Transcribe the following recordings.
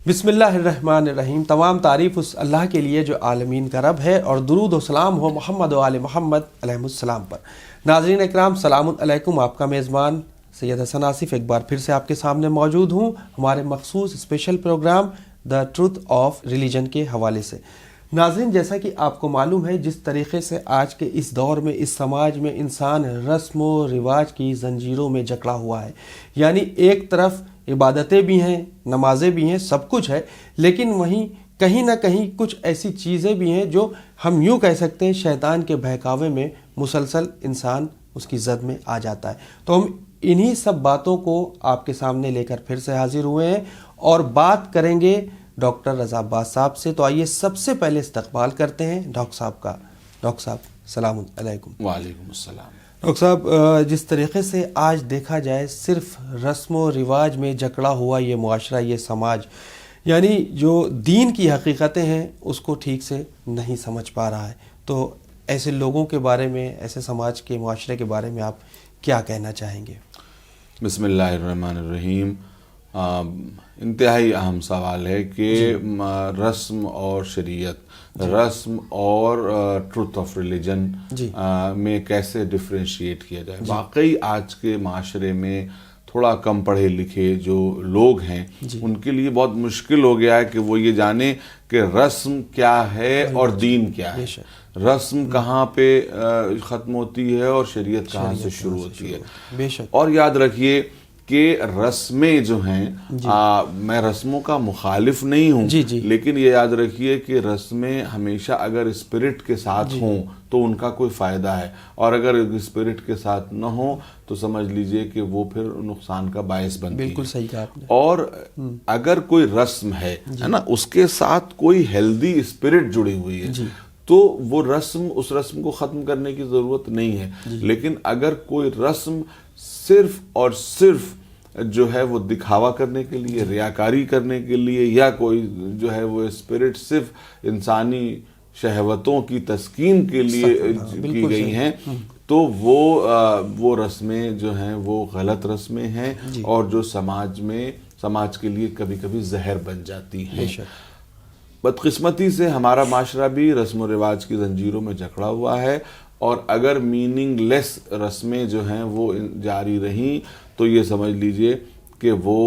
بسم اللہ الرحمن الرحیم۔ تمام تعریف اس اللہ کے لیے جو عالمین کا رب ہے، اور درود و سلام ہو محمد و آل محمد علیہ السلام پر۔ ناظرین اکرام، سلام علیکم۔ آپ کا میزبان سید حسن آصف ایک بار پھر سے آپ کے سامنے موجود ہوں ہمارے مخصوص special program the truth of religion کے حوالے سے۔ ناظرین، جیسا کہ آپ کو معلوم ہے، جس طریقے سے آج کے اس دور میں اس سماج میں انسان رسم و رواج کی زنجیروں میں جکڑا ہوا ہے، یعنی ایک طرف عبادتیں بھی ہیں، نمازیں بھی ہیں، سب کچھ ہے، لیکن وہیں کہیں نہ کہیں کچھ ایسی چیزیں بھی ہیں جو ہم یوں کہہ سکتے ہیں شیطان کے بہکاوے میں مسلسل انسان اس کی زد میں آ جاتا ہے۔ تو ہم انہی سب باتوں کو آپ کے سامنے لے کر پھر سے حاضر ہوئے ہیں اور بات کریں گے ڈاکٹر رضا عباس صاحب سے۔ تو آئیے سب سے پہلے استقبال کرتے ہیں ڈاکٹر صاحب کا۔ ڈاکٹر صاحب السلام علیکم۔ وعلیکم السلام۔ ڈاکٹر صاحب، جس طریقے سے آج دیکھا جائے صرف رسم و رواج میں جکڑا ہوا یہ معاشرہ، یہ سماج، یعنی جو دین کی حقیقتیں ہیں اس کو ٹھیک سے نہیں سمجھ پا رہا ہے، تو ایسے لوگوں کے بارے میں، ایسے سماج کے معاشرے کے بارے میں آپ کیا کہنا چاہیں گے؟ بسم اللہ الرحمن الرحیم۔ انتہائی اہم سوال ہے کہ رسم اور شریعت، رسم اور ٹروتھ آف ریلیجن میں کیسے ڈفرینشیٹ کیا جائے۔ واقعی آج کے معاشرے میں تھوڑا کم پڑھے لکھے جو لوگ ہیں ان کے لیے بہت مشکل ہو گیا ہے کہ وہ یہ جانیں کہ رسم کیا ہے اور دین کیا ہے، رسم کہاں پہ ختم ہوتی ہے اور شریعت کہاں سے شروع ہوتی ہے۔ اور یاد رکھیے کہ رسمیں جو ہیں، میں رسموں کا مخالف نہیں ہوں، لیکن یہ یاد رکھیے کہ رسمیں ہمیشہ اگر اسپرٹ کے ساتھ ہوں تو ان کا کوئی فائدہ ہے، اور اگر اسپرٹ کے ساتھ نہ ہوں تو سمجھ لیجئے کہ وہ پھر نقصان کا باعث بنتی ہے۔ بالکل صحیح کہا آپ نے۔ اور اگر کوئی رسم ہے نا، اس کے ساتھ کوئی ہیلدی اسپرٹ جڑی ہوئی ہے تو وہ رسم، اس رسم کو ختم کرنے کی ضرورت نہیں ہے۔ لیکن اگر کوئی رسم صرف اور صرف جو ہے وہ دکھاوا کرنے کے لیے، ریاکاری کرنے کے لیے، یا کوئی جو ہے وہ اسپرٹ صرف انسانی شہوتوں کی تسکین کے لیے کی گئی ہیں، تو وہ رسمیں جو ہیں وہ غلط رسمیں ہیں اور جو سماج کے لیے کبھی کبھی زہر بن جاتی ہیں۔ بدقسمتی سے ہمارا معاشرہ بھی رسم و رواج کی زنجیروں میں جکڑا ہوا ہے، اور اگر میننگ لیس رسمیں جو ہیں وہ جاری رہیں تو یہ سمجھ لیجئے کہ وہ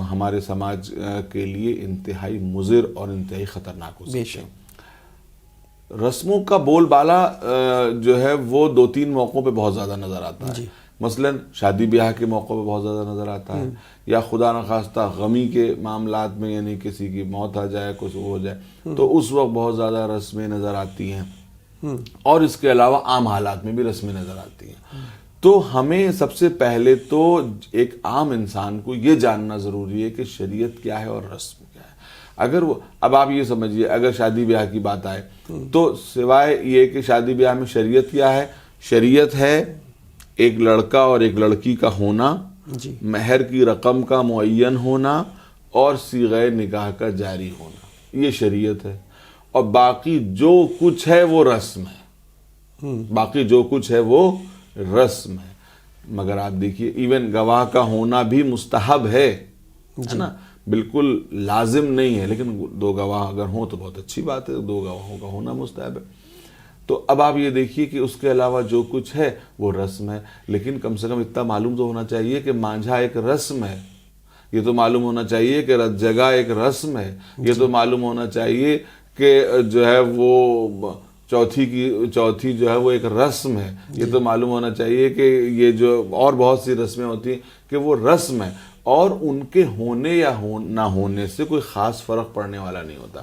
ہمارے سماج کے لیے انتہائی مضر اور انتہائی خطرناک ہو سکتے ہیں۔ رسموں کا بول بالا جو ہے وہ دو تین موقعوں پہ بہت زیادہ نظر آتا ہے۔ مثلاً شادی بیاہ کے موقع پہ بہت زیادہ نظر آتا ہے، یا خدا نخواستہ غمی کے معاملات میں، یعنی کسی کی موت آ جائے، کچھ ہو جائے، تو اس وقت بہت زیادہ رسمیں نظر آتی ہیں، اور اس کے علاوہ عام حالات میں بھی رسمیں نظر آتی ہیں۔ تو ہمیں سب سے پہلے تو ایک عام انسان کو یہ جاننا ضروری ہے کہ شریعت کیا ہے اور رسم کیا ہے۔ اگر وہ، اب آپ یہ سمجھیے، اگر شادی بیاہ کی بات آئے تو سوائے یہ کہ شادی بیاہ میں شریعت کیا ہے، شریعت ہے ایک لڑکا اور ایک لڑکی کا ہونا، مہر کی رقم کا معین ہونا، اور صیغہ نکاح کا جاری ہونا، یہ شریعت ہے۔ اور باقی جو کچھ ہے وہ رسم ہے، باقی جو کچھ ہے وہ رسم ہے۔ مگر آپ دیکھیے، ایون گواہ کا ہونا بھی مستحب ہے نا، بالکل لازم نہیں ہے، لیکن دو گواہ اگر ہوں تو بہت اچھی بات ہے، دو گواہوں کا ہونا مستحب ہے۔ تو اب آپ یہ دیکھیے کہ اس کے علاوہ جو کچھ ہے وہ رسم ہے، لیکن کم سے کم اتنا معلوم تو ہونا چاہیے کہ مانجھا ایک رسم ہے، یہ تو معلوم ہونا چاہیے کہ رت جگہ ایک رسم ہے، یہ تو معلوم ہونا چاہیے کہ جو ہے وہ چوتھی جو ہے وہ ایک رسم ہے، یہ تو معلوم ہونا چاہیے کہ یہ جو اور بہت سی رسمیں ہوتی ہیں کہ وہ رسم ہے، اور ان کے ہونے یا نہ ہونے سے کوئی خاص فرق پڑنے والا نہیں ہوتا۔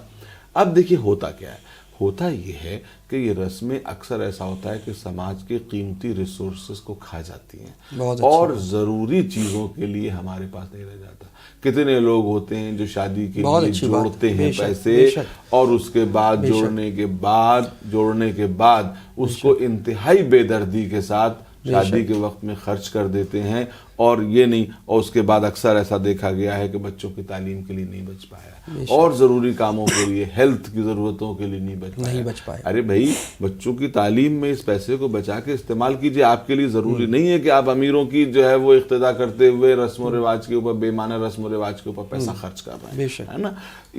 اب دیکھیے ہوتا کیا ہے، ہوتا یہ ہے کہ یہ رسمیں اکثر ایسا ہوتا ہے کہ سماج کے قیمتی ریسورسز کو کھا جاتی ہیں، اور ضروری چیزوں کے لیے ہمارے پاس نہیں رہ جاتا۔ کتنے لوگ ہوتے ہیں جو شادی کے لیے جوڑتے ہیں پیسے، اور اس کے بعد جوڑنے کے بعد اس کو انتہائی بے دردی کے ساتھ شادی کے وقت میں خرچ کر دیتے ہیں، اور یہ نہیں، اور اس کے بعد اکثر ایسا دیکھا گیا ہے کہ بچوں کی تعلیم کے لیے نہیں بچ پایا، اور ضروری کاموں کے لیے، ہیلتھ کی ضرورتوں کے لیے نہیں بچ پایا۔ ارے بھائی، بچوں کی تعلیم میں اس پیسے کو بچا کے استعمال کیجئے۔ آپ کے لیے ضروری نہیں ہے کہ آپ امیروں کی جو ہے وہ اقتدا کرتے ہوئے رسم و رواج کے اوپر، بے معنی رسم و رواج کے اوپر پیسہ خرچ کر رہے ہیں، ہے نا۔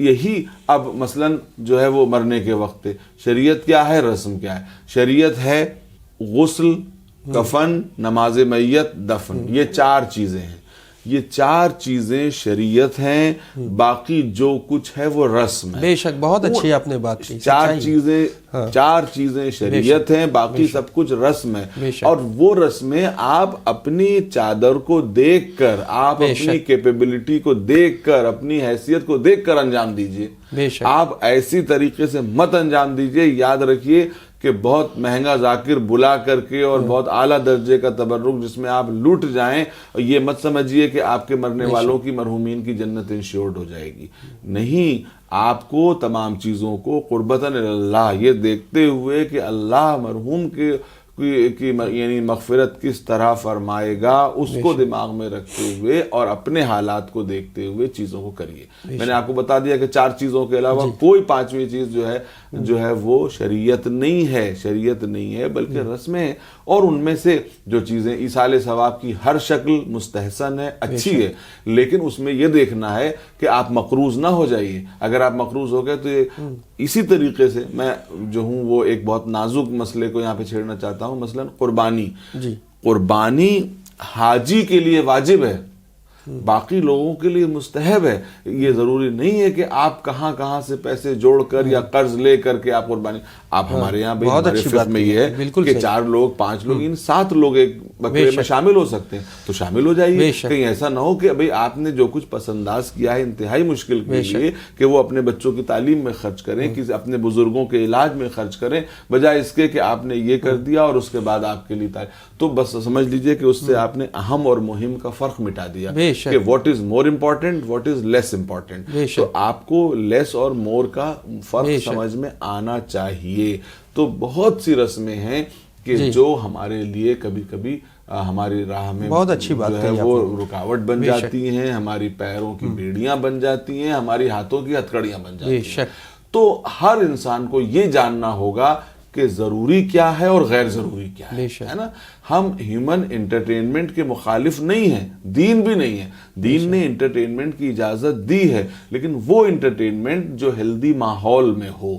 یہی اب مثلاً جو ہے وہ مرنے کے وقت شریعت کیا ہے، رسم کیا ہے؟ شریعت ہے غسل، کفن، نماز میت، دفن، یہ 4 چیزیں ہیں، یہ 4 چیزیں شریعت ہیں، باقی جو کچھ ہے وہ رسم ہے۔ بے شک، بہت اچھی آپ نے بات کی۔ 4 چیزیں شریعت ہیں، باقی سب کچھ رسم ہے، اور وہ رسمیں آپ اپنی چادر کو دیکھ کر، آپ اپنی کیپیبلٹی کو دیکھ کر، اپنی حیثیت کو دیکھ کر انجام دیجئے۔ آپ ایسی طریقے سے مت انجام دیجئے، یاد رکھیے کہ بہت مہنگا ذاکر بلا کر کے اور بہت اعلیٰ درجے کا تبرک جس میں آپ لوٹ جائیں، یہ مت سمجھیے کہ آپ کے مرنے والوں کی، مرحومین کی جنت انشورڈ ہو جائے گی۔ نہیں، آپ کو تمام چیزوں کو قربتاً اللہ، یہ دیکھتے ہوئے کہ اللہ مرحوم کی یعنی مغفرت کس طرح فرمائے گا، اس کو دماغ میں رکھتے ہوئے اور اپنے حالات کو دیکھتے ہوئے چیزوں کو کریے۔ میں نے آپ کو بتا دیا کہ 4 چیزوں کے علاوہ کوئی 5ویں چیز جو ہے وہ شریعت نہیں ہے، شریعت نہیں ہے بلکہ رسمیں ہیں، اور ان میں سے جو چیزیں ایصال ثواب کی ہر شکل مستحسن ہے، اچھی ہے، لیکن اس میں یہ دیکھنا ہے کہ آپ مقروض نہ ہو جائیے۔ اگر آپ مقروض ہو گئے تو یہ اسی طریقے سے میں جو ہوں وہ ایک بہت نازک مسئلے کو یہاں پہ چھیڑنا چاہتا ہوں، مثلا قربانی۔ قربانی حاجی کے لیے واجب ہے، باقی لوگوں کے لیے مستحب ہے۔ یہ ضروری نہیں ہے کہ آپ کہاں سے پیسے جوڑ کر یا قرض لے کر کے آپ قربانی، آپ ہمارے یہاں ہمارے فقہ میں یہ ہے کہ 4 لوگ 5 لوگ 7 لوگ ایک بکرے میں شامل ہو سکتے ہیں، تو شامل ہو جائیے۔ کہیں ایسا نہ ہو کہ بھئی آپ نے جو کچھ پس انداز کیا ہے انتہائی مشکل کے لیے کہ وہ اپنے بچوں کی تعلیم میں خرچ کریں، کسی اپنے بزرگوں کے علاج میں خرچ کریں، بجائے اس کے کہ آپ نے یہ کر دیا اور اس کے بعد آپ کے لیے تو بس سمجھ لیجئے کہ اس سے آپ نے اہم اور مہم کا فرق مٹا دیا کہ what is more important, what is less important. تو آپ کو لیس اور مور کا فرق سمجھ میں آنا چاہیے۔ تو بہت سی رسمیں ہیں کہ جو ہمارے لیے کبھی کبھی ہماری راہ میں بہت اچھی بات ہے وہ رکاوٹ بن جاتی ہیں، ہماری پیروں کی بیڑیاں بن جاتی ہیں، ہماری ہاتھوں کی ہتھکڑیاں بن جاتی ہیں۔ تو ہر انسان کو یہ جاننا ہوگا کہ ضروری کیا ہے اور غیر ضروری کیا ہے نا۔ ہم ہیومن انٹرٹینمنٹ کے مخالف نہیں ہیں، دین بھی نہیں ہے، دین نے انٹرٹینمنٹ کی اجازت دی ہے، لیکن وہ انٹرٹینمنٹ جو ہیلدی ماحول میں ہو،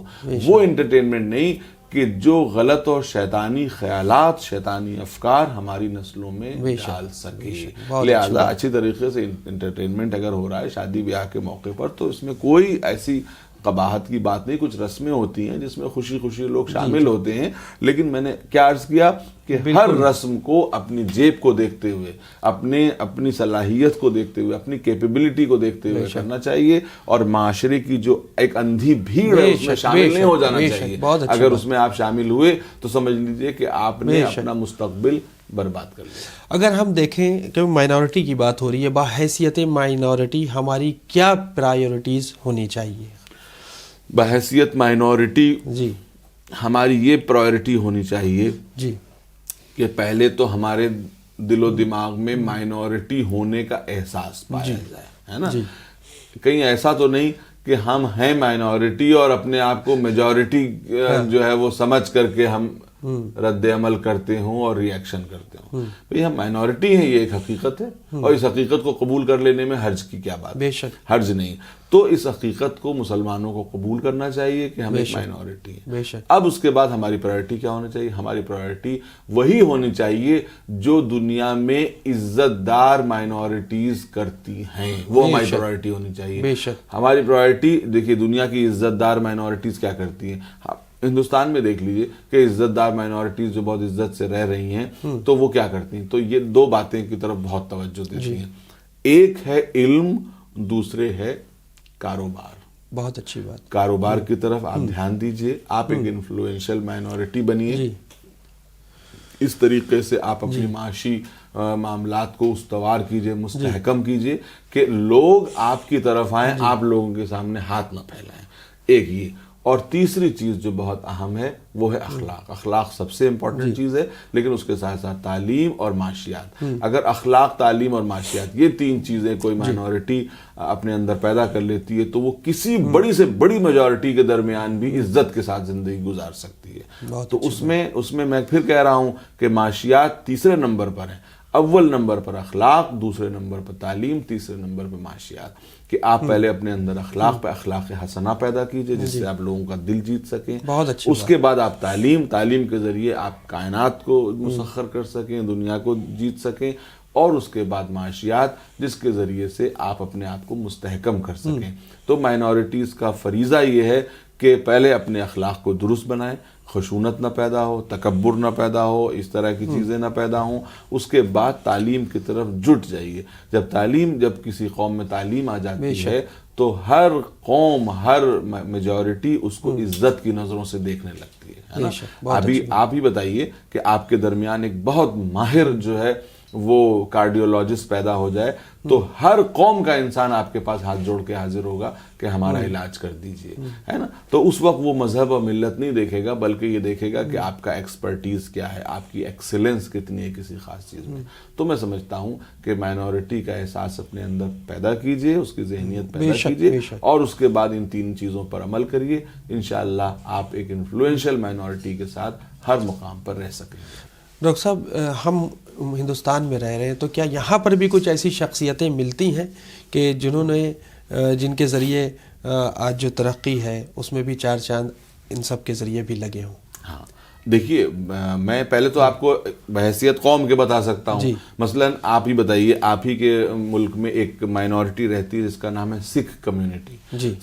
وہ انٹرٹینمنٹ نہیں کہ جو غلط اور شیطانی خیالات، شیطانی افکار ہماری نسلوں میں ڈال سکے۔ لہذا اچھی طریقے سے انٹرٹینمنٹ اگر ہو رہا ہے شادی بیاہ کے موقع پر تو اس میں کوئی ایسی قباحت کی بات نہیں۔ کچھ رسمیں ہوتی ہیں جس میں خوشی خوشی لوگ شامل ہوتے ہیں، لیکن میں نے کیا عرض کیا کہ ہر رسم کو اپنی جیب کو دیکھتے ہوئے، اپنی صلاحیت کو دیکھتے ہوئے، اپنی کیپیبلٹی کو دیکھتے ہوئے کرنا چاہیے، اور معاشرے کی جو ایک اندھی بھیڑ ہے اس میں شامل نہیں ہو جانا چاہیے۔ اگر اس میں آپ شامل ہوئے تو سمجھ لیجئے کہ آپ نے اپنا مستقبل برباد کر لیا۔ اگر ہم دیکھیں کہ مائنورٹی کی بات ہو رہی ہے، بحیثیت مائنورٹی ہماری کیا پرائیورٹیز ہونی چاہیے؟ بحیثیت مائنورٹی ہماری یہ پرائیورٹی ہونی چاہیے کہ پہلے تو ہمارے دل و دماغ میں مائنورٹی ہونے کا احساس پایا جائے، ہے نا۔ کہیں ایسا تو نہیں کہ ہم ہیں مائنورٹی اور اپنے آپ کو میجورٹی جو ہے وہ سمجھ کر کے ہم رد عمل کرتے ہوں اور ری ایکشن کرتے ہوں۔ بھئی ہم مائنورٹی ہیں، یہ ایک حقیقت ہے، اور اس حقیقت کو قبول کر لینے میں حرج کی کیا بات ہے؟ حرج نہیں۔ تو اس حقیقت کو مسلمانوں کو قبول کرنا چاہیے کہ ہم ایک مائنورٹی ہیں۔ اب اس کے بعد ہماری پرائورٹی کیا ہونا چاہیے؟ ہماری پرائورٹی وہی ہونی چاہیے جو دنیا میں عزت دار مائنورٹیز کرتی ہیں، وہ ہماری پرائورٹی ہونی چاہیے۔ ہماری پرائورٹی دیکھیے، دنیا کی عزت دار مائنورٹیز کیا کرتی ہیں؟ ہندوستان میں دیکھ لیجئے کہ عزت دار مائنورٹیز جو بہت عزت سے رہ رہی ہیں تو وہ کیا کرتی ہیں؟ تو یہ 2 باتیں کی طرف بہت توجہ دیتی ہیں۔ ایک ہے علم، دوسرے ہے کاروبار۔ بہت اچھی بات۔ کاروبار کی طرف آپ دھیان دیجئے، آپ ایک انفلوئنشل مائنورٹی بنیے، اس طریقے سے آپ اپنی معاشی معاملات کو استوار کیجئے، مستحکم کیجئے کہ لوگ آپ کی طرف آئیں، آپ لوگوں کے سامنے ہاتھ نہ پھیلائیں۔ ایک یہ، اور تیسری چیز جو بہت اہم ہے وہ ہے اخلاق. اخلاق سب سے امپورٹنٹ چیز ہے، لیکن اس کے ساتھ ساتھ تعلیم اور معاشیات. اگر اخلاق، تعلیم اور معاشیات یہ تین چیزیں کوئی مائنورٹی اپنے اندر پیدا کر لیتی ہے تو وہ کسی بڑی سے بڑی میجورٹی کے درمیان بھی عزت کے ساتھ زندگی گزار سکتی ہے. تو اس میں میں پھر کہہ رہا ہوں کہ معاشیات تیسرے نمبر پر ہیں. اول نمبر پر اخلاق، دوسرے نمبر پر تعلیم، تیسرے نمبر پر معاشیات. کہ آپ پہلے اپنے اندر اخلاق حسنہ پیدا کیجئے جس سے آپ لوگوں کا دل جیت سکیں. اس کے بعد آپ تعلیم کے ذریعے آپ کائنات کو مسخر کر سکیں، دنیا کو جیت سکیں. اور اس کے بعد معاشیات جس کے ذریعے سے آپ اپنے آپ کو مستحکم کر سکیں. تو مائنورٹیز کا فریضہ یہ ہے کہ پہلے اپنے اخلاق کو درست بنائیں، خشونت نہ پیدا ہو، تکبر نہ پیدا ہو، اس طرح کی چیزیں نہ پیدا ہوں. اس کے بعد تعلیم کی طرف جٹ جائیے. جب کسی قوم میں تعلیم آ جاتی ہے تو ہر قوم، ہر میجورٹی اس کو عزت کی نظروں سے دیکھنے لگتی ہے نا. ابھی آپ ہی بتائیے کہ آپ کے درمیان ایک بہت ماہر جو ہے وہ کارڈیولوجسٹ پیدا ہو جائے تو ہر قوم کا انسان آپ کے پاس ہاتھ جوڑ کے حاضر ہوگا کہ ہمارا علاج کر دیجئے، ہے نا. تو اس وقت وہ مذہب اور ملت نہیں دیکھے گا بلکہ یہ دیکھے گا کہ آپ کا ایکسپرٹیز کیا ہے، آپ کی ایکسیلنس کتنی ہے کسی خاص چیز میں. تو میں سمجھتا ہوں کہ مائنورٹی کا احساس اپنے اندر پیدا کیجئے، اس کی ذہنیت پیدا کیجئے اور اس کے بعد ان تین چیزوں پر عمل کریے. انشاءاللہ آپ ایک انفلوئنشل مائنورٹی کے ساتھ ہر مقام پر رہ سکیں گے. ڈاکٹر صاحب، ہم ہندوستان میں رہ رہے ہیں تو کیا یہاں پر بھی کچھ ایسی شخصیتیں ملتی ہیں کہ جن کے ذریعے آج جو ترقی ہے اس میں بھی چار چاند ان سب کے ذریعے بھی لگے ہوں؟ ہاں دیکھیے، میں پہلے تو آپ کو بحیثیت قوم کے بتا سکتا ہوں. مثلا آپ ہی بتائیے، آپ ہی کے ملک میں ایک مائنورٹی رہتی ہے جس کا نام ہے سکھ کمیونٹی.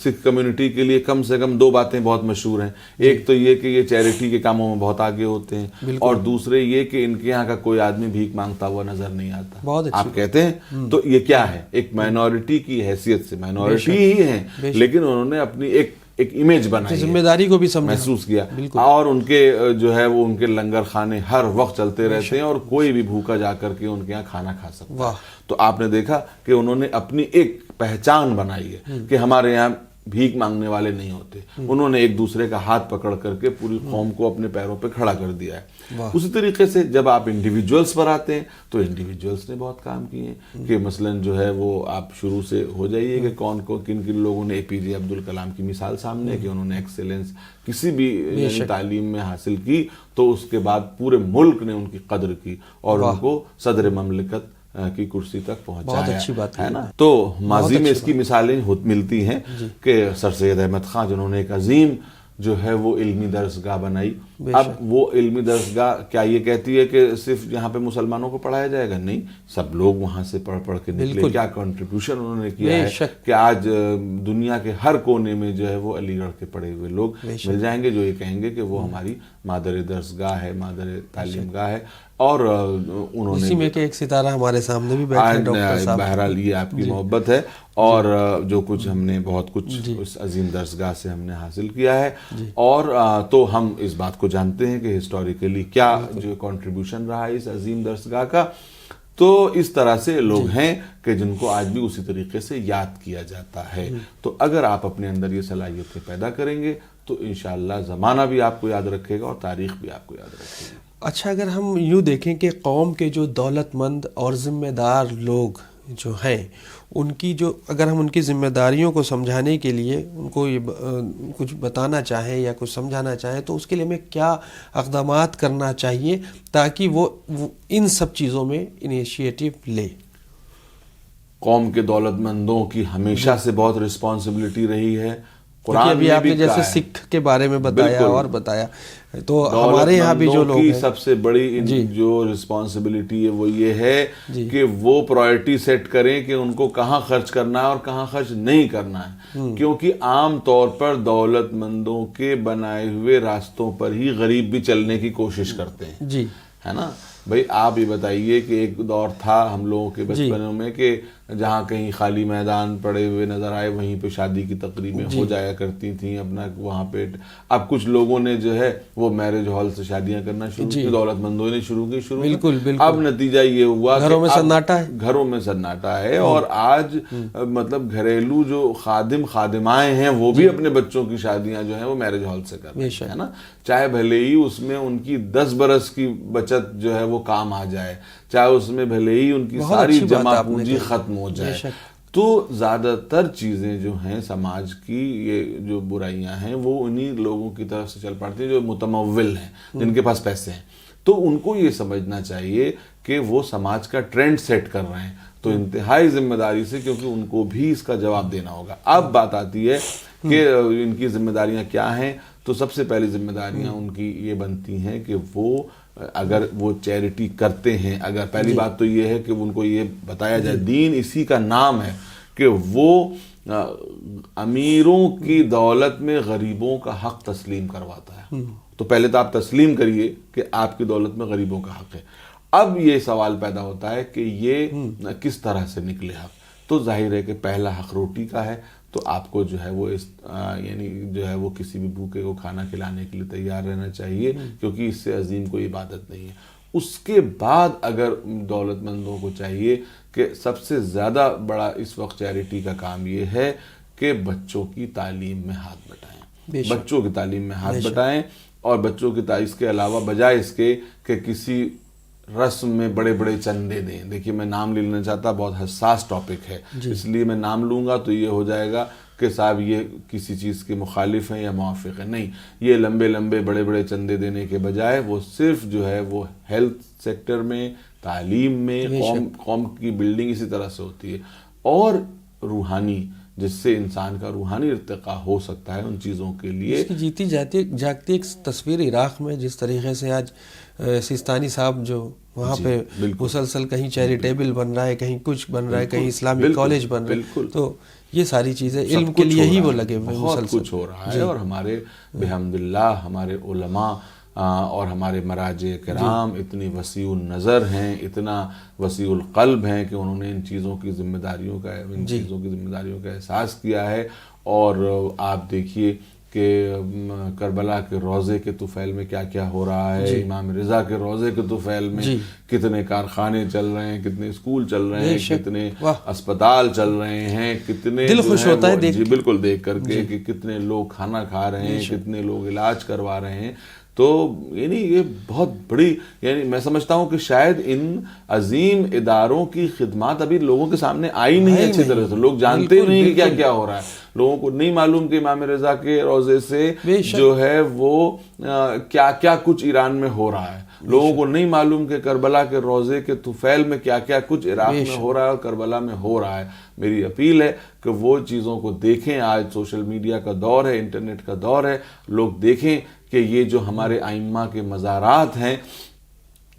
سکھ کمیونٹی کے لیے کم سے کم دو باتیں بہت مشہور ہیں. ایک تو یہ کہ یہ چیریٹی کے کاموں میں بہت آگے ہوتے ہیں، اور دوسرے یہ کہ ان کے یہاں کا کوئی آدمی بھیک مانگتا ہوا نظر نہیں آتا. آپ کہتے ہیں تو یہ کیا ہے؟ ایک مائنورٹی کی حیثیت سے مائنورٹی ہی ہیں لیکن انہوں نے اپنی ایک امیج بنائی، ذمہ داری کو بھی محسوس کیا. اور ان کے جو ہے وہ ان کے لنگر خانے ہر وقت چلتے رہتے ہیں اور کوئی بھی بھوکا جا کر کے ان کے یہاں کھانا کھا سکتا ہے. تو آپ نے دیکھا کہ انہوں نے اپنی ایک پہچان بنائی ہے کہ ہمارے یہاں بھیک مانگنے والے نہیں ہوتے. انہوں نے ایک دوسرے کا ہاتھ پکڑ کر کے پوری قوم کو اپنے پیروں پہ کھڑا کر دیا ہے. اسی طریقے سے جب آپ انڈیویجولز پر آتے ہیں تو انڈیویجولز نے بہت کام کیے ہیں کہ مثلا جو ہے وہ آپ شروع سے ہو جائیے کہ کن لوگوں نے APJ عبد الکلام کی مثال سامنے ہے کہ انہوں نے ایکسیلنس کسی بھی تعلیم میں حاصل کی تو اس کے بعد پورے ملک نے ان کی قدر کی اور ان کو صدر مملکت کی کرسی تک پہنچایا ہے نا. تو ماضی میں اس کی مثالیں ملتی ہیں کہ سر سید احمد خان جنہوں نے ایک عظیم جو ہے وہ علمی درسگاہ بنائی. اب وہ علمی درسگاہ کیا یہ کہتی ہے کہ صرف یہاں پہ مسلمانوں کو پڑھایا جائے گا؟ نہیں، سب لوگ وہاں سے پڑھ کے نکلے. کیا کنٹریبیوشن انہوں نے کیا ہے کہ آج دنیا کے ہر کونے میں جو ہے وہ علی گڑھ کے پڑھے ہوئے لوگ مل جائیں گے جو یہ کہیں گے کہ وہ ہماری مادر درسگاہ ہے، مادر تعلیم گاہ ہے. اور انہوں نے اسی میں کہ ایک ستارہ ہمارے سامنے بھی بیٹھا ہے ڈاکٹر صاحب. بہرحال یہ آپ کی محبت ہے اور جو کچھ ہم نے بہت کچھ اس عظیم درسگاہ سے ہم نے حاصل کیا ہے. اور تو ہم اس بات کو جانتے ہیں کہ ہسٹوریکلی کیا جو کنٹریبیوشن رہا ہے اس عظیم درسگاہ کا. تو اس طرح سے لوگ ہیں کہ جن کو آج بھی اسی طریقے سے یاد کیا جاتا ہے. تو اگر آپ اپنے اندر یہ صلاحیتیں پیدا کریں گے تو انشاءاللہ زمانہ بھی آپ کو یاد رکھے گا اور تاریخ بھی آپ کو یاد رکھے گی. اچھا، اگر ہم یوں دیکھیں کہ قوم کے جو دولت مند اور ذمہ دار لوگ جو ہیں ان کی اگر ہم ان کی ذمہ داریوں کو سمجھانے کے لیے ان کو یہ کچھ بتانا چاہیں یا کچھ سمجھانا چاہیں تو اس کے لیے ہمیں کیا اقدامات کرنا چاہیے تاکہ وہ ان سب چیزوں میں انیشیٹو لے؟ قوم کے دولت مندوں کی ہمیشہ سے بہت رسپانسبلٹی رہی ہے. قرآن ابھی آپ نے جیسے سکھ کے بارے میں بتایا اور بتایا تو ہمارے یہاں بھی جو لوگ ہیں سب سے بڑی جو رسپانسبلٹی ہے وہ یہ ہے کہ وہ پرائرٹی سیٹ کریں کہ ان کو کہاں خرچ کرنا ہے اور کہاں خرچ نہیں کرنا ہے. کیونکہ عام طور پر دولت مندوں کے بنائے ہوئے راستوں پر ہی غریب بھی چلنے کی کوشش کرتے ہیں، ہے نا. بھائی آپ یہ بتائیے کہ ایک دور تھا ہم لوگوں کے بچپنوں میں کہ جہاں کہیں خالی میدان پڑے ہوئے نظر آئے وہیں پہ شادی کی تقریبیں ہو جایا کرتی تھیں اپنا وہاں پہ. اب کچھ لوگوں نے جو ہے وہ میرج ہال سے شادیاں کرنا شروع کی, دولت مندوں نے شروع کی. بالکل. اب نتیجہ یہ ہوا گھروں میں سناٹا ہے, گھروں میں سناٹا ہے. اور آج مطلب گھریلو جو خادمائیں ہیں وہ بھی اپنے بچوں کی شادیاں جو ہیں وہ میرج ہال سے کر رہے ہیں نا, چاہے بھلے ہی اس میں ان کی 10 برس کی بچت جو ہے وہ کام آ جائے, چاہے اس میں بھلے ہی ان کی ساری جمع پونجی ختم ہو جائے. تو زیادہ تر چیزیں جو ہیں سماج کی یہ جو برائیاں ہیں وہ انہی لوگوں کی طرف سے چل پڑتی ہیں جو متمول ہیں, جن کے پاس پیسے ہیں. تو ان کو یہ سمجھنا چاہیے کہ وہ سماج کا ٹرینڈ سیٹ کر رہے ہیں, تو انتہائی ذمہ داری سے, کیونکہ ان کو بھی اس کا جواب دینا ہوگا. اب بات آتی ہے کہ ان کی ذمہ داریاں کیا ہیں. تو سب سے پہلی ذمہ داریاں ان کی یہ بنتی ہیں کہ وہ اگر وہ چیریٹی کرتے ہیں, اگر پہلی بات تو یہ ہے کہ ان کو یہ بتایا جائے, دین اسی کا نام ہے کہ وہ امیروں کی دولت میں غریبوں کا حق تسلیم کرواتا ہے. تو پہلے تو آپ تسلیم کریے کہ آپ کی دولت میں غریبوں کا حق ہے. اب یہ سوال پیدا ہوتا ہے کہ یہ کس طرح سے نکلے حق. تو ظاہر ہے کہ پہلا حق روٹی کا ہے, تو آپ کو جو ہے وہ یعنی جو ہے وہ کسی بھی بھوکے کو کھانا کھلانے کے لیے تیار رہنا چاہیے, کیونکہ اس سے عظیم کوئی عبادت نہیں ہے. اس کے بعد اگر دولت مندوں کو چاہیے کہ سب سے زیادہ بڑا اس وقت چیریٹی کا کام یہ ہے کہ بچوں کی تعلیم میں ہاتھ بٹائیں, بچوں کی تعلیم میں ہاتھ بٹائیں. اور بچوں کی اس کے علاوہ بجائے اس کے کہ کسی رسم میں بڑے بڑے چندے دیں. دیکھیے میں نام لے لینا چاہتا, بہت حساس ٹاپک ہے, اس لیے میں نام لوں گا تو یہ ہو جائے گا کہ صاحب یہ کسی چیز کے مخالف ہیں یا موافق ہیں. نہیں, یہ لمبے لمبے بڑے بڑے چندے دینے کے بجائے وہ صرف جو ہے وہ ہیلتھ سیکٹر میں, تعلیم میں, قوم کی بلڈنگ اسی طرح سے ہوتی ہے, اور روحانی جس سے انسان کا روحانی ارتقاء ہو سکتا ہے, ان چیزوں کے لیے. اس کی جیتی جاگتی ایک تصویر عراق میں جس طریقے سے آج سیستانی صاحب جو وہاں پہ مسلسل کہیں چیریٹیبل بن رہا ہے, کہیں کچھ بن رہا ہے, کہیں اسلامی کالج بن رہا ہے, تو یہ ساری چیزیں علم کے لیے ہی وہ لگے ہوئے, بہت کچھ ہو رہا ہے. اور ہمارے بحمداللہ ہمارے علماء اور ہمارے مراجع کرام اتنی وسیع النظر ہیں, اتنا وسیع القلب ہیں کہ انہوں نے ان چیزوں کی ذمہ داریوں کا احساس کیا ہے. اور آپ دیکھیے کہ کربلا کے روضے کے طفیل میں کیا کیا ہو رہا ہے, امام رضا کے روضے کے طفیل میں کتنے کارخانے چل رہے ہیں, کتنے اسکول چل رہے ہیں, کتنے اسپتال چل رہے ہیں, کتنے دل خوش ہوتا ہے جی بالکل دیکھ کر کے کہ کتنے لوگ کھانا کھا رہے ہیں, کتنے لوگ علاج کروا رہے ہیں. تو یعنی یہ بہت بڑی, یعنی میں سمجھتا ہوں کہ شاید ان عظیم اداروں کی خدمات ابھی لوگوں کے سامنے آئی نہیں اچھی طرح سے. لوگ جانتے ہی نہیں کہ کیا کیا ہو رہا ہے. لوگوں کو نہیں معلوم کہ امام رضا کے روضے سے جو ہے وہ کیا کیا کچھ ایران میں ہو رہا ہے. لوگوں کو نہیں معلوم کہ کربلا کے روضے کے طفیل میں کیا کیا کچھ عراق میں ہو رہا ہے اور کربلا میں ہو رہا ہے. میری اپیل ہے کہ وہ چیزوں کو دیکھیں. آج سوشل میڈیا کا دور ہے, انٹرنیٹ کا دور ہے, لوگ دیکھیں کہ یہ جو ہمارے ائمہ کے مزارات ہیں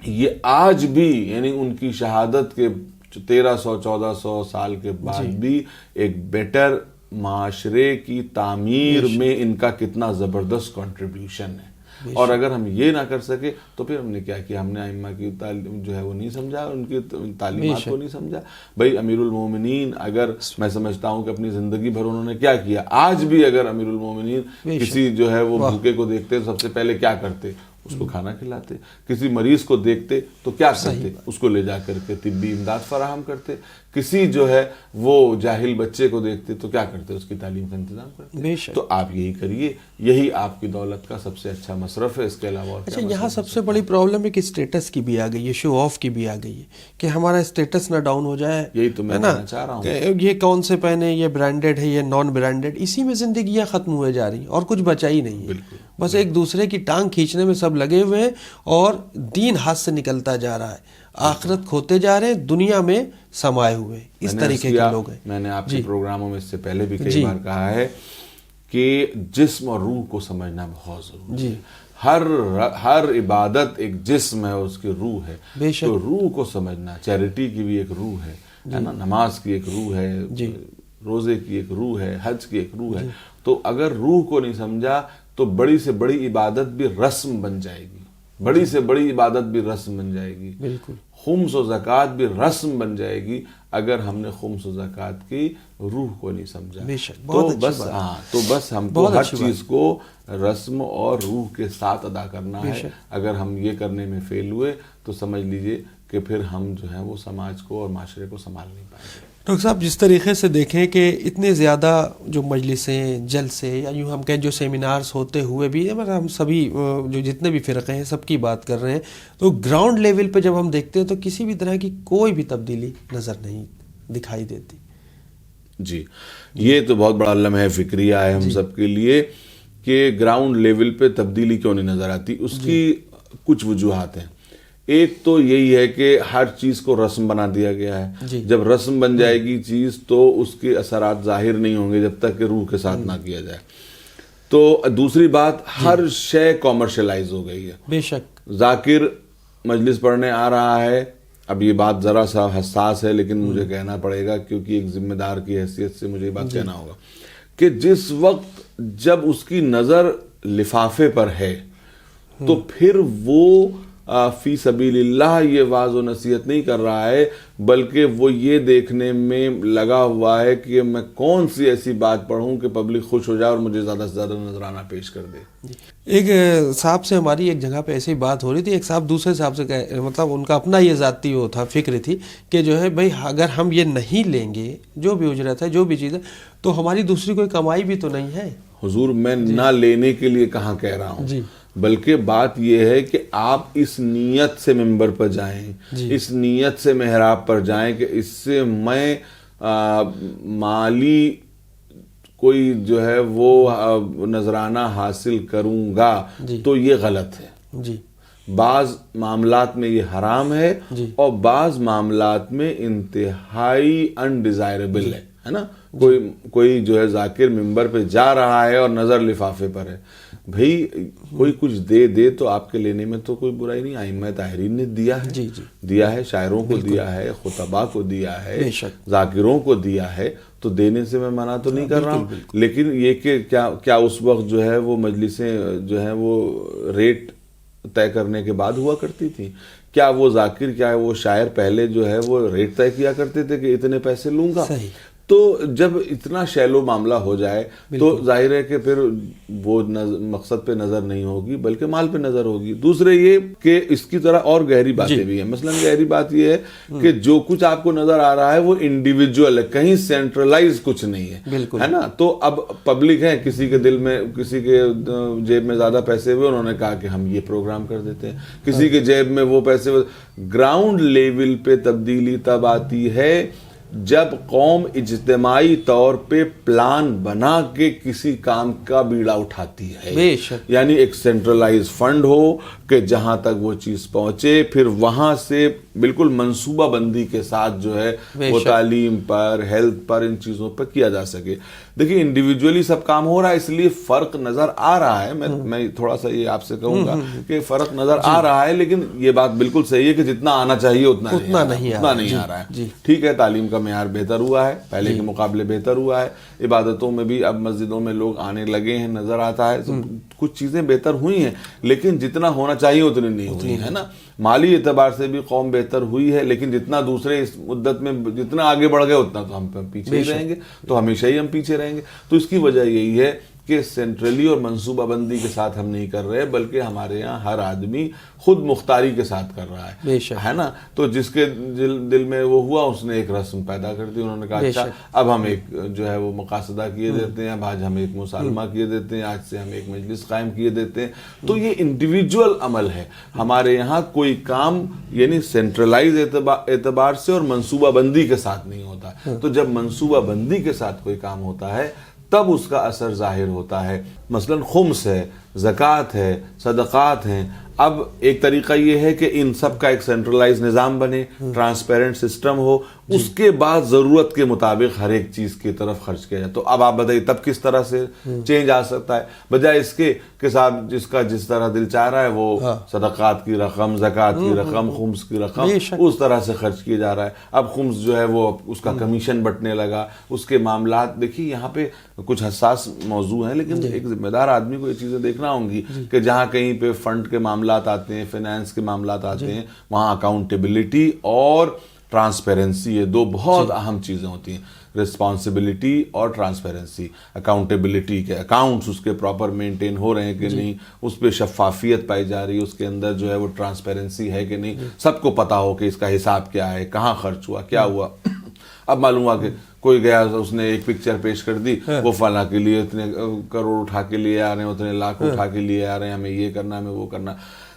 یہ آج بھی یعنی ان کی شہادت کے 1300-1400 سال کے بعد بھی ایک بیٹر معاشرے کی تعمیر میں ان کا کتنا زبردست کنٹریبیوشن ہے. اور اگر ہم یہ نہ کر سکے تو پھر ہم نے کیا کیا, ہم نے ائمہ کی تعلیم جو ہے وہ نہیں سمجھا, ان کی تعلیمات کو نہیں سمجھا. بھائی امیر المومنین اگر میں سمجھتا ہوں کہ اپنی زندگی بھر انہوں نے کیا کیا, آج بھی اگر امیر المومنین کسی جو ہے وہ بھوکے کو دیکھتے سب سے پہلے کیا کرتے, اس کو کھانا کھلاتے. کسی مریض کو دیکھتے تو کیا کرتے, اس کو لے جا کر کے طبی امداد فراہم کرتے. کسی جو ہے وہ جاہل بچے کو دیکھتے تو کیا کرتے, اس کی تعلیم کا انتظام کرتے. تو آپ یہی کریے, یہی آپ کی دولت کا سب سے اچھا مصرف ہے. اس کے علاوہ اچھا, یہاں سب سے بڑی پرابلم ہے کہ اسٹیٹس کی بھی آ گئی ہے, شو آف کی بھی آ گئی ہے, کہ ہمارا اسٹیٹس نہ ڈاؤن ہو جائے. یہی تو میں کہنا چاہ رہا ہوں, یہ کون سے پہنے, یہ برانڈیڈ ہے, یہ نان برانڈیڈ, اسی میں زندگیاں ختم ہوئے جا رہی ہیں اور کچھ بچا ہی نہیں ہے. بس ایک دوسرے کی ٹانگ کھینچنے میں سب لگے ہوئے ہیں اور دین ہاتھ سے نکلتا جا رہا ہے, آخرت کھوتے جا رہے ہیں, دنیا میں سمائے ہوئے. اس طریقے کے لوگ ہیں. میں نے آپ کے پروگراموں میں اس سے پہلے بھی کئی بار کہا ہے کہ جسم اور روح کو سمجھنا بہت ضروری ہے. ہر عبادت ایک جسم ہے, اس کی روح ہے. تو روح کو سمجھنا, چیریٹی کی بھی ایک روح ہے نا, نماز کی ایک روح ہے, روزے کی ایک روح ہے, حج کی ایک روح ہے. تو اگر روح کو نہیں سمجھا تو بڑی سے بڑی عبادت بھی رسم بن جائے گی. بڑی سے بڑی عبادت بھی رسم بن جائے گی. بالکل. خمس و زکوٰۃ بھی رسم بن جائے گی اگر ہم نے خمس و زکوٰۃ کی روح کو نہیں سمجھا. تو بس ہم کو ہر چیز کو رسم اور روح کے ساتھ ادا کرنا ہے. اگر ہم یہ کرنے میں فیل ہوئے تو سمجھ لیجئے کہ پھر ہم جو ہے وہ سماج کو اور معاشرے کو سنبھال نہیں پائیں گے. ڈاکٹر صاحب جس طریقے سے دیکھیں کہ اتنے زیادہ جو مجلسیں جلسے یا یوں ہم کہیں جو سیمینارز ہوتے ہوئے بھی ہم سبھی جو جتنے بھی فرقے ہیں سب کی بات کر رہے ہیں, تو گراؤنڈ لیول پہ جب ہم دیکھتے ہیں تو کسی بھی طرح کی کوئی بھی تبدیلی نظر نہیں دکھائی دیتی. جی, یہ تو بہت بڑا لمحہ فکریہ ہے ہم سب کے لیے کہ گراؤنڈ لیول پہ تبدیلی کیوں نہیں نظر آتی. اس کی کچھ وجوہات ہیں. ایک تو یہی ہے کہ ہر چیز کو رسم بنا دیا گیا ہے. جب رسم بن جائے گی چیز تو اس کے اثرات ظاہر نہیں ہوں گے جب تک کہ روح کے ساتھ نہ کیا جائے. تو دوسری بات, ہر شے کامرشلائز ہو گئی ہے. بے شک. ذاکر مجلس پڑھنے آ رہا ہے, اب یہ بات ذرا سا حساس ہے لیکن مجھے کہنا پڑے گا کیونکہ ایک ذمہ دار کی حیثیت سے مجھے یہ بات کہنا ہوگا کہ جس وقت جب اس کی نظر لفافے پر ہے تو پھر وہ فی سبیل اللہ یہ واعظ و نصیحت نہیں کر رہا ہے, بلکہ وہ یہ دیکھنے میں لگا ہوا ہے کہ میں کون سی ایسی بات پڑھوں کہ پبلک خوش ہو جائے اور مجھے زیادہ سے زیادہ نذرانہ پیش کر دے. ایک صاحب سے ہماری ایک جگہ پہ ایسی بات ہو رہی تھی, ایک صاحب دوسرے صاحب سے مطلب ان کا اپنا یہ ذاتی وہ تھا, فکر تھی کہ جو ہے بھائی اگر ہم یہ نہیں لیں گے جو بھی اجرت ہے جو بھی چیز ہے تو ہماری دوسری کوئی کمائی بھی تو نہیں ہے. حضور میں نہ لینے کے لیے کہاں کہہ رہا ہوں, بلکہ بات یہ ہے کہ آپ اس نیت سے منبر پر جائیں, اس نیت سے محراب پر جائیں کہ اس سے میں مالی کوئی جو ہے وہ نذرانہ حاصل کروں گا, تو یہ غلط ہے. بعض معاملات میں یہ حرام ہے اور بعض معاملات میں انتہائی انڈیزائربل ہے نا. کوئی جو ہے ذاکر منبر پہ جا رہا ہے اور نظر لفافے پر ہے, بھئی کوئی کچھ دے تو آپ کے لینے میں تو کوئی برائی نہیں. ائمہ طاہرین نے دیا ہے, شاعروں کو دیا ہے, خطباء کو دیا ہے, ذاکروں کو دیا ہے, تو دینے سے میں منع تو نہیں کر رہا ہوں. لیکن یہ کہ کیا اس وقت جو ہے وہ مجلسیں جو ہیں وہ ریٹ طے کرنے کے بعد ہوا کرتی تھی؟ کیا وہ ذاکر کیا وہ شاعر پہلے جو ہے وہ ریٹ طے کیا کرتے تھے کہ اتنے پیسے لوں گا؟ تو جب اتنا شیلو معاملہ ہو جائے تو ظاہر ہے کہ پھر وہ مقصد پہ نظر نہیں ہوگی بلکہ مال پہ نظر ہوگی. دوسرے یہ کہ اس کی طرح اور گہری باتیں بھی ہیں. مثلا گہری بات یہ ہے کہ جو کچھ آپ کو نظر آ رہا ہے وہ انڈیویجول ہے, کہیں سینٹرلائز کچھ نہیں ہے نا. تو اب پبلک ہے, کسی کے دل میں کسی کے جیب میں زیادہ پیسے ہوئے, انہوں نے کہا کہ ہم یہ پروگرام کر دیتے ہیں, کسی کے جیب میں وہ پیسے. گراؤنڈ لیول پہ تبدیلی تب آتی ہے جب قوم اجتماعی طور پہ پلان بنا کے کسی کام کا بیڑا اٹھاتی ہے. یعنی ایک سینٹرلائز فنڈ ہو کہ جہاں تک وہ چیز پہنچے, پھر وہاں سے بالکل منصوبہ بندی کے ساتھ جو ہے وہ تعلیم پر, ہیلتھ پر, ان چیزوں پر کیا جا سکے. دیکھیں انڈیویجولی سب کام ہو رہا ہے, اس لیے فرق نظر آ رہا ہے. میں تھوڑا سا یہ آپ سے کہوں گا کہ فرق نظر آ رہا ہے, لیکن یہ بات بالکل صحیح ہے کہ جتنا آنا چاہیے اتنا نہیں آ رہا ہے. ٹھیک ہے, تعلیم کا معیار بہتر ہوا ہے, پہلے کے مقابلے بہتر ہوا ہے. عبادتوں میں بھی اب مسجدوں میں لوگ آنے لگے ہیں, نظر آتا ہے کچھ چیزیں بہتر ہوئی ہیں, لیکن جتنا ہونا چاہیے اتنی نہیں ہوئی ہے نا. مالی اعتبار سے بھی قوم بہتر ہوئی ہے, لیکن جتنا دوسرے اس مدت میں جتنا آگے بڑھ گئے اتنا تو ہم پیچھے ہی رہیں گے, تو ہمیشہ ہی ہم پیچھے رہیں گے. تو اس کی وجہ یہی ہے کہ سینٹرلی اور منصوبہ بندی کے ساتھ ہم نہیں کر رہے, بلکہ ہمارے یہاں ہر آدمی خود مختاری کے ساتھ کر رہا ہے نا. تو جس کے دل میں وہ ہوا اس نے ایک رسم پیدا کر دی, انہوں نے کہا اچھا اب ہم ایک جو ہے وہ مقاصدہ کیے دیتے ہیں, اب آج ہم ایک مسالمہ کیے دیتے ہیں, آج سے ہم ایک مجلس قائم کیے دیتے ہیں. تو یہ انڈیویجول عمل ہے ہمارے یہاں. کوئی کام یعنی سینٹرلائز اعتبار سے اور منصوبہ بندی کے ساتھ نہیں ہوتا. تو جب منصوبہ بندی کے ساتھ کوئی کام ہوتا ہے تب اس کا اثر ظاہر ہوتا ہے. مثلا خمس ہے, زکوٰۃ ہے, صدقات ہیں. اب ایک طریقہ یہ ہے کہ ان سب کا ایک سینٹرلائز نظام بنے, ٹرانسپیرنٹ سسٹم ہو, اس کے بعد ضرورت کے مطابق ہر ایک چیز کی طرف خرچ کیا جائے. تو اب آپ بتائیے تب کس طرح سے چینج آ سکتا ہے, بجائے اس کے کہ صاحب جس کا جس طرح دل چاہ رہا ہے وہ صدقات کی رقم, زکوٰۃ کی رقم, خمس کی رقم اس طرح سے خرچ کیا جا رہا ہے. اب خمس جو ہے وہ اس کا کمیشن بٹنے لگا, اس کے معاملات. دیکھیے یہاں پہ کچھ حساس موضوع ہیں, لیکن ایک ذمہ دار آدمی کو یہ چیزیں دیکھنا ہوں گی کہ جہاں کہیں پہ فنڈ کے معاملات معاملات آتے ہیں, فائنینس کے معاملات آتے ہیں, وہاں اکاؤنٹیبلٹی اور ٹرانسپیرنسی, یہ دو بہت اہم چیزیں ہوتی ہیں. رسپانسبلٹی اور ٹرانسپیرنسی. اکاؤنٹیبلٹی کے اکاؤنٹس اس کے پراپر مینٹین ہو رہے ہیں کہ نہیں, اس پہ شفافیت پائی جا رہی ہے, اس کے اندر جو ہے وہ ٹرانسپیرنسی ہے کہ نہیں, سب کو پتا ہو کہ اس کا حساب کیا ہے, کہاں خرچ ہوا, کیا ہوا. اب معلوم ہوا کہ کوئی گیا, اس نے ایک پکچر پیش کر دی, وہ فلاں کے لیے اتنے کروڑ اٹھا کے لیے آ رہے ہیں, اتنے لاکھ اٹھا کے لیے آ رہے ہیں, ہمیں یہ کرنا, ہمیں وہ کرنا.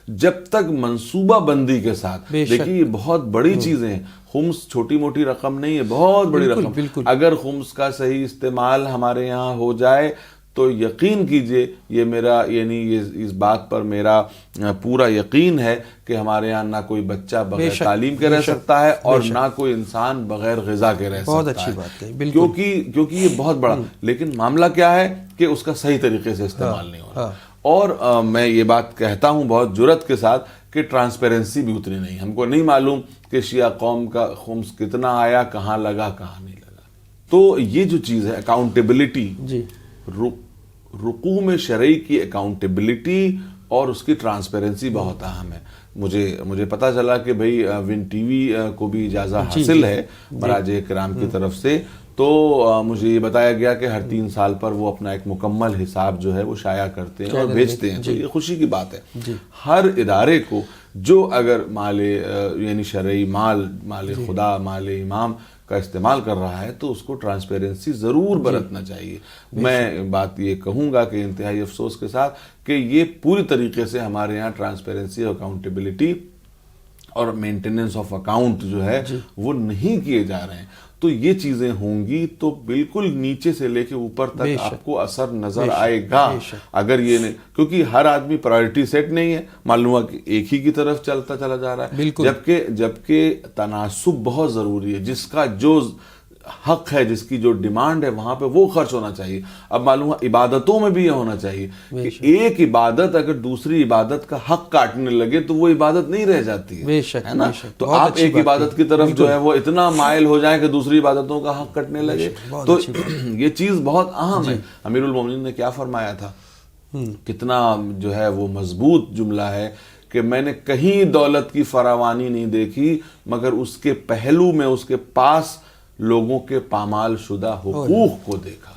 جب تک منصوبہ بندی کے ساتھ, دیکھیے یہ بہت بڑی چیزیں ہیں, خمس چھوٹی موٹی رقم نہیں ہے, بہت بڑی رقم. اگر خمس کا صحیح استعمال ہمارے یہاں ہو جائے تو یقین کیجئے, یہ میرا یعنی اس بات پر میرا پورا یقین ہے کہ ہمارے یہاں نہ کوئی بچہ بغیر تعلیم کے رہ سکتا ہے اور نہ کوئی انسان بغیر غذا کے رہ سکتا ہے. بہت اچھی بات ہے, کیونکہ یہ بہت بڑا, لیکن معاملہ کیا ہے کہ اس کا صحیح طریقے سے استعمال نہیں ہو رہا. اور میں یہ بات کہتا ہوں بہت جرات کے ساتھ کہ ٹرانسپیرنسی بھی اتنی نہیں. ہم کو نہیں معلوم کہ شیعہ قوم کا خمس کتنا آیا, کہاں لگا, کہاں نہیں لگا. تو یہ جو چیز ہے اکاؤنٹیبلٹی, رقوع شرعی کی اکاؤنٹیبلٹی اور اس کی ٹرانسپیرنسی بہت اہم ہے. مجھے پتا چلا کہ بھئی ون ٹی وی کو بھی اجازت حاصل ہے مراجع کرام کی طرف سے, تو مجھے یہ بتایا گیا کہ ہر 3 سال پر وہ اپنا ایک مکمل حساب جو ہے وہ شائع کرتے ہیں اور بھیجتے ہیں. تو یہ خوشی کی بات ہے. ہر ادارے کو جو اگر مال یعنی شرعی مال خدا, مال امام کا استعمال کر رہا ہے تو اس کو ٹرانسپیرنسی ضرور برتنا چاہیے. میں بات یہ کہوں گا کہ انتہائی افسوس کے ساتھ کہ یہ پوری طریقے سے ہمارے یہاں ٹرانسپیرنسی اور اکاؤنٹیبلٹی اور مینٹیننس آف اکاؤنٹ جو ہے وہ نہیں کیے جا رہے ہیں. تو یہ چیزیں ہوں گی تو بالکل نیچے سے لے کے اوپر تک آپ کو اثر نظر آئے گا. اگر یہ نہیں, کیونکہ ہر آدمی پرائرٹی سیٹ نہیں ہے, معلوم ہوا کہ ایک ہی کی طرف چلتا چلا جا رہا ہے. جبکہ تناسب بہت ضروری ہے. جس کا جو حق ہے, جس کی جو ڈیمانڈ ہے, وہاں پہ وہ خرچ ہونا چاہیے. اب معلوم ہے عبادتوں میں بھی یہ ہونا چاہیے کہ ایک عبادت اگر دوسری عبادت کا حق کاٹنے لگے تو وہ عبادت نہیں رہ جاتی ہے نا. تو آپ ایک عبادت کی طرف جو ہے وہ اتنا مائل ہو جائیں کہ دوسری عبادتوں کا حق کٹنے لگے. تو یہ چیز بہت اہم ہے. امیر المومنین نے کیا فرمایا تھا, کتنا جو ہے وہ مضبوط جملہ ہے کہ میں نے کہیں دولت کی فراوانی نہیں دیکھی مگر اس کے پہلو میں اس کے پاس لوگوں کے پامال شدہ حقوق کو دیکھا.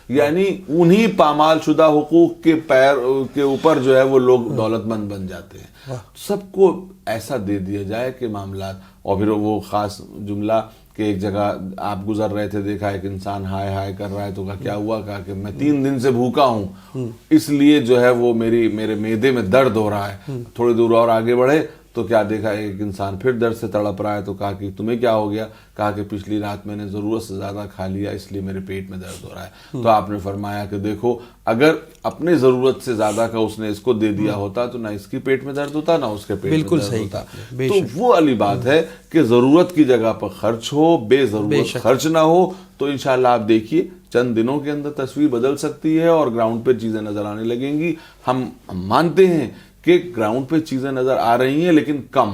یعنی انہی پامال شدہ حقوق کے پیر کے اوپر جو ہے وہ لوگ دولت مند بن جاتے ہیں. سب کو ایسا دے دیا جائے کہ معاملات. اور پھر وہ خاص جملہ کہ ایک جگہ آپ گزر رہے تھے, دیکھا ایک انسان ہائے ہائے کر رہا ہے, تو کہا کیا ہوا, کہا کہ میں 3 دن سے بھوکا ہوں, اس لیے جو ہے وہ میرے معدے میں درد ہو رہا ہے. تھوڑی دور اور آگے بڑھے تو کیا دیکھا ایک انسان پھر درد سے تڑپ رہا ہے. تو کہا کہ تمہیں کیا ہو گیا, کہا کہ پچھلی رات میں نے ضرورت سے زیادہ کھا لیا اس لیے میرے پیٹ میں درد ہو رہا ہے. تو آپ نے فرمایا کہ دیکھو اگر اپنے ضرورت سے زیادہ کا اس نے اس کو دے دیا ہوتا تو نہ اس کی پیٹ میں درد ہوتا, نہ اس کے پیٹ میں درد ہوتا. تو وہ والی بات ہے کہ ضرورت کی جگہ پر خرچ ہو, بے ضرورت خرچ نہ ہو. تو انشاءاللہ آپ دیکھیے چند دنوں کے اندر تصویر بدل سکتی ہے اور گراؤنڈ پہ چیزیں نظر آنے لگیں گی. ہم مانتے ہیں کہ گراؤنڈ پہ چیزیں نظر آ رہی ہیں لیکن کم.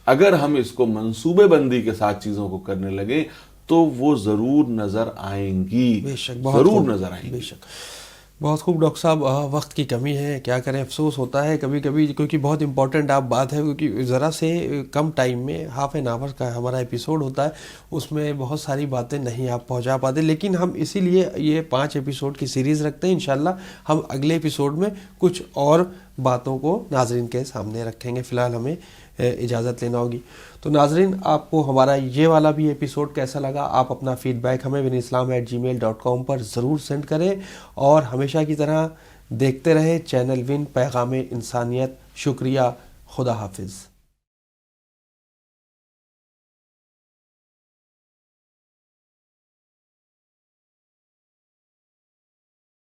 اگر ہم اس کو منصوبے بندی کے ساتھ چیزوں کو کرنے لگے تو وہ ضرور نظر آئیں گی, ضرور نظر آئیں گی. بہت خوب ڈاکٹر صاحب. وقت کی کمی ہے, کیا کریں, افسوس ہوتا ہے کبھی کبھی, کیونکہ بہت امپورٹنٹ آپ بات ہے, کیونکہ ذرا سے کم ٹائم میں ½ این آور کا ہمارا ایپیسوڈ ہوتا ہے, اس میں بہت ساری باتیں نہیں آپ پہنچا پاتے. لیکن ہم اسی لیے یہ 5 ایپیسوڈ کی سیریز رکھتے ہیں. انشاءاللہ ہم اگلے ایپیسوڈ میں کچھ اور باتوں کو ناظرین کے سامنے رکھیں گے. فی الحال ہمیں اجازت لینا ہوگی. تو ناظرین, آپ کو ہمارا یہ والا بھی ایپیسوڈ کیسا لگا, آپ اپنا فیڈ بیک ہمیں winislam@gmail.com پر ضرور سینڈ کریں. اور ہمیشہ کی طرح دیکھتے رہیں چینل ون پیغام انسانیت. شکریہ, خدا حافظ.